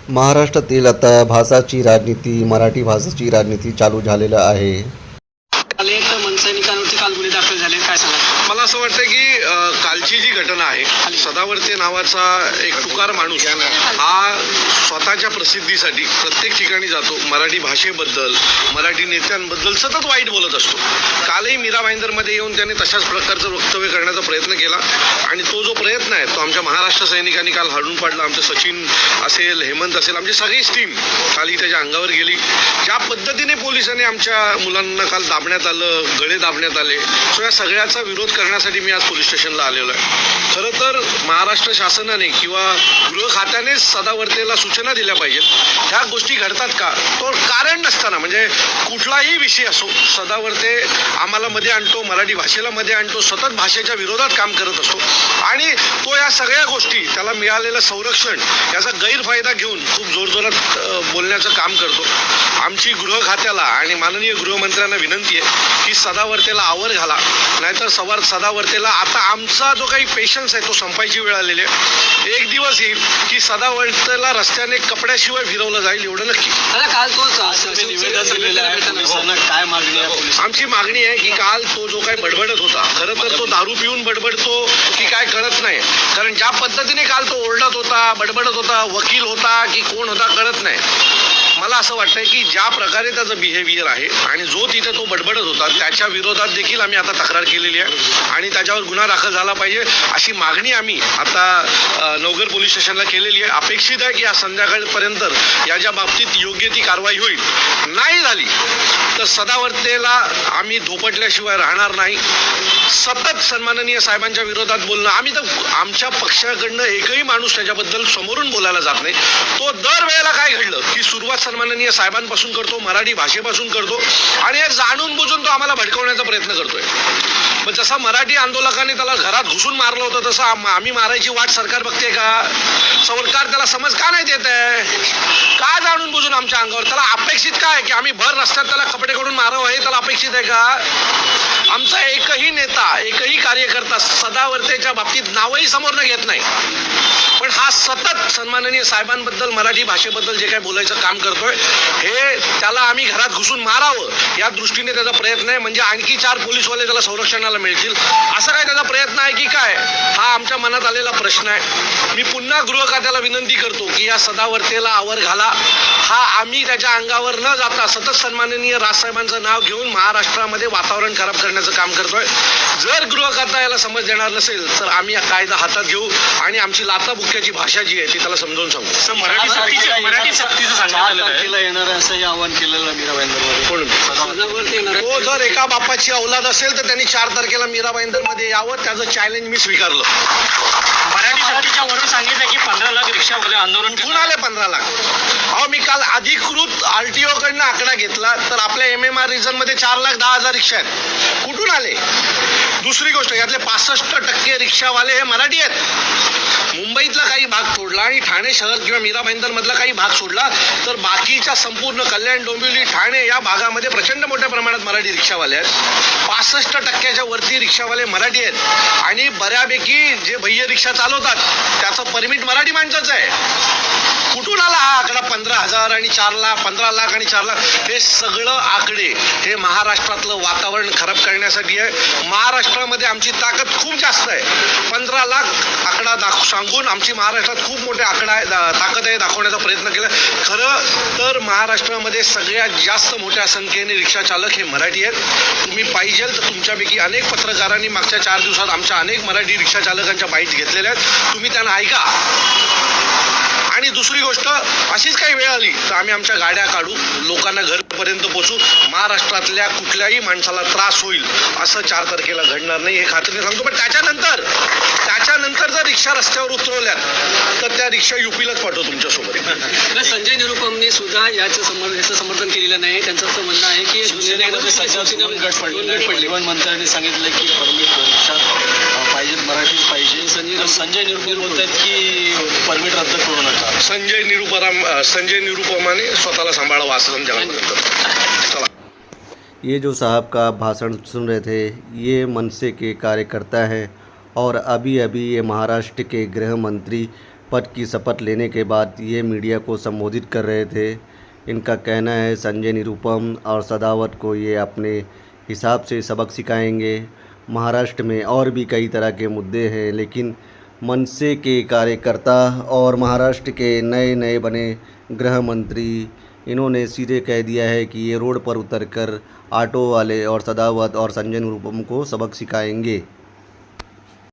महाराष्ट्रातील आता भाषाची राजनीती, मराठी भाषेची राजनीती चालू झालेलं आहे. अनेक मनसैनिकांवरती काल गुन्हे दाखल झाले, काय सांगा? मला असं वाटतं की कालची जी घटना आहे, सदावर्ते नावाचा एक तुकार माणूस हा स्वतःच्या प्रसिद्धीसाठी प्रत्येक ठिकाणी जातो. मराठी भाषेबद्दल, मराठी नेत्यांबद्दल सतत वाईट बोलत असतो. कालही मीरा भाईंदरमध्ये येऊन त्याने तशाच प्रकारचं वक्तव्य करण्याचा प्रयत्न केला आणि तो जो प्रयत्न आहे तो आमच्या महाराष्ट्र सैनिकांनी काल हाडून पाडला. आमचं सचिन असेल, हेमंत असेल, आमची सगळीच टीम काल त्याच्या अंगावर गेली. ज्या पद्धतीने पोलिसांनी आमच्या मुलांना काल दाबण्यात आलं, गळे दाबण्यात आले, सो या सगळ्याचा विरोध करण्यासाठी मी आज पोलीस स्टेशनला आलेलो आहे. खरं तर महाराष्ट्र शासनाने किंवा गृह खात्यानेच सदावर्तेला सूचना दिल्या पाहिजेत. ह्या गोष्टी घडतात का, तो कारण नसताना, म्हणजे कुठलाही विषय असो, सदावर्ते आम्हाला मध्ये आणतो, मराठी भाषेला मध्ये आणतो, सतत भाषेच्या विरोधात काम करत असतो आणि तो या सगळ्या गोष्टी, त्याला मिळालेलं संरक्षण याचा गैरफायदा घेऊन खूप जोरजोरात बोलण्याचं काम करतो. आमची गृह खात्याला आणि माननीय गृहमंत्र्यांना विनंती आहे की सदावर्तेला आवर घाला, नाहीतर सदावर्तेला आता आमचा जो काही पेशन्स आहे तो संपायची वेळ आलेली आहे. एक दिवस येईल की सदावर्तेला रस्त्याने कपड्याशिवाय फिरवलं जाईल, एवढं नक्की. काल तो काय मागणी आहे? आमची मागणी आहे की काल तो जो काही बडबडत होता, खरं तर तो दारू पिऊन बडबडतो की काय कळत नाही, कारण ज्या पद्धतीने काल तो ओरडत होता, बडबडत होता, वकील होता की कोण होता कळत नाही. मला असं वाटतंय की ज्या प्रकारे त्याचं बिहेवियर आहे आणि जो तिथे तो बडबडत होता त्याच्या विरोधात देखील आम्ही आता तक्रार केलेली आहे आणि त्याच्यावर गुन्हा दाखल झाला पाहिजे अशी मागणी आम्ही आता नवघर पोलीस स्टेशनला केलेली आहे. अपेक्षित आहे की आज संध्याकाळपर्यंत याच्या बाबतीत योग्य ती कारवाई होईल. नाही झाली तर सदावर्तेला आम्ही धोपटल्याशिवाय राहणार नाही. सतत सन्माननीय साहेबांच्या विरोधात बोलणं, आम्ही तर आमच्या पक्षाकडनं एकही माणूस त्याच्याबद्दल समोरून बोलायला जात नाही. तो दरवेळेला काय घडलं की सुरुवात सन्माननीय साहेबांपासून करतो, मराठी भाषेपासून करतो आणि हे जाणून बुजून तो आम्हाला भडकवण्याचा प्रयत्न करतोय. पण जसा मराठी आंदोलकांनी त्याला घरात घुसून मारलं होतं तसं आम्ही मारायची वाट सरकार बघते का? सरकार त्याला समज का नाही देत आहे? का जाणून बुजून आमच्या अंगावर? त्याला अपेक्षित काय की आम्ही भर रस्त्यात त्याला कपडे काढून मारावं, हे त्याला अपेक्षित आहे का? आमचा एकही नेता, एकही कार्यकर्ता सदावर्तेच्या बाबतीत नावही समोर न घेत नाही, पण हा सतत सन्माननीय साहेबांबद्दल, मराठी भाषेबद्दल जे काही बोलायचं काम करतोय, हे त्याला आम्ही घरात घुसून मारावं या दृष्टीने त्याचा प्रयत्न आहे. म्हणजे आणखी 4 पोलीसवाले त्याला संरक्षणाला मिळतील असा काय त्याचा प्रयत्न आहे की काय, हा आमच्या मनात आलेला प्रश्न आहे. मी पुन्हा गृह खात्याला विनंती करतो की या सदावर्तेला आवर घाला. हा आम्ही त्याच्या अंगावर न जाता सतत सन्माननीय राजसाहेबांचं नाव घेऊन महाराष्ट्रामध्ये वातावरण खराब करण्याचं काम करतोय. जर गृह खाता याला समज देणार नसेल तर आम्ही कायदा हातात घेऊ आणि आमची लाथाबुक्क्याची भाषा जी आहे ती त्याला समजावून सांगू. मराठी सक्तीचं सांगितलं येणार असं आवाहन केलेलं मीरा भाईंदर. तो जर एका बापाची औलाद असेल तर त्यांनी 4 तारखेला मीरा भाईंदरमध्ये यावं, त्याचं चॅलेंज मी स्वीकारलं. मराठी सक्तीच्या वरून सांगितलं की 15 लाख रिक्षावाले आंदोलन कुठून आले 15 लाख? अहो, मी काल अधिकृत RTO कडनं आकडा घेतला तर आपल्या MMR रिजन मध्ये 4,10,000 रिक्षा आहेत. कुठून आले? दुसरी गोष्ट, यातले 65% रिक्षावाले हे मराठी आहेत. मुंबईतला काही भाग सोडला आणि ठाणे शहर किंवा मीरा भाईंदर मधला काही भाग सोडला तर बाकीच्या संपूर्ण कल्याण, डोंबिवली, ठाणे या भागामध्ये प्रचंड मोठ्या प्रमाणात मराठी रिक्षावाले आहेत. 65% वरती रिक्षावाले मराठी आहेत आणि बऱ्यापैकी जे भैया रिक्षा चालवतात त्याचं परमिट मराठी माणसाचं आहे. कुठून आला हा आकडा 15,000 आणि 4 लाख, 15 लाख आणि 4 लाख? हे सगळं आकडे हे महाराष्ट्रातलं वातावरण खराब करण्यासाठी आहे. महाराष्ट्रामध्ये आमची ताकद खूप जास्त आहे. 15 लाख आकडा सांगून आमची महाराष्ट्रात खूप मोठे आकडा आहे, ताकद आहे दाखवण्याचा प्रयत्न केला. खरं तर महाराष्ट्रामध्ये सगळ्यात जास्त मोठ्या संख्येने रिक्षा चालक हे मराठी आहेत. तुम्ही पाहिजे तर तुमच्यापैकी अनेक पत्रकारांनी मागच्या 4 दिवसात आमच्या अनेक मराठी रिक्षा चालकांच्या बाईट घेतलेल्या आहेत. तुम्ही त्यांना ऐका. आणि दुसरी गोष्ट, अशीच काही वेळ आली तर आम्ही आमच्या गाड्या काढू, लोकांना घरपर्यंत पोहोचू. महाराष्ट्रातल्या कुठल्याही माणसाला त्रास होईल असं 4 तारखेला घडणार नाही, हे खात्रीने सांगतो. पण त्याच्यानंतर जर रिक्षा रस्त्यावर उतरवल्यात तर त्या रिक्षा UPलाच पाठवू तुमच्यासोबत. संजय निरुपमने सुद्धा याचं समर्थन केलेलं नाही. त्यांचं असं म्हणणं आहे की मंत्र्यांनी सांगितलं की परमिट रिक्षा पाहिजे, मराठीच पाहिजे. संजय निरुपम बोलतात की परमिट रद्द करू नका. संजय निरुपमाने स्वतःला सांभाळावं असं समजा. ये जो साहब का भाषण सुन रहे थे, ये मनसे के कार्यकर्ता हैं और अभी अभी ये महाराष्ट्र के गृह मंत्री पद की शपथ लेने के बाद ये मीडिया को संबोधित कर रहे थे। इनका कहना है संजय निरुपम और सदावत को ये अपने हिसाब से सबक सिखाएंगे। महाराष्ट्र में और भी कई तरह के मुद्दे हैं, लेकिन मनसे के कार्यकर्ता और महाराष्ट्र के नए नए बने गृह मंत्री इन्होंने सीधे कह दिया है कि ये रोड पर उतरकर ऑटो वाले और सदावत और संजय निरुपम को सबक सिखाएंगे।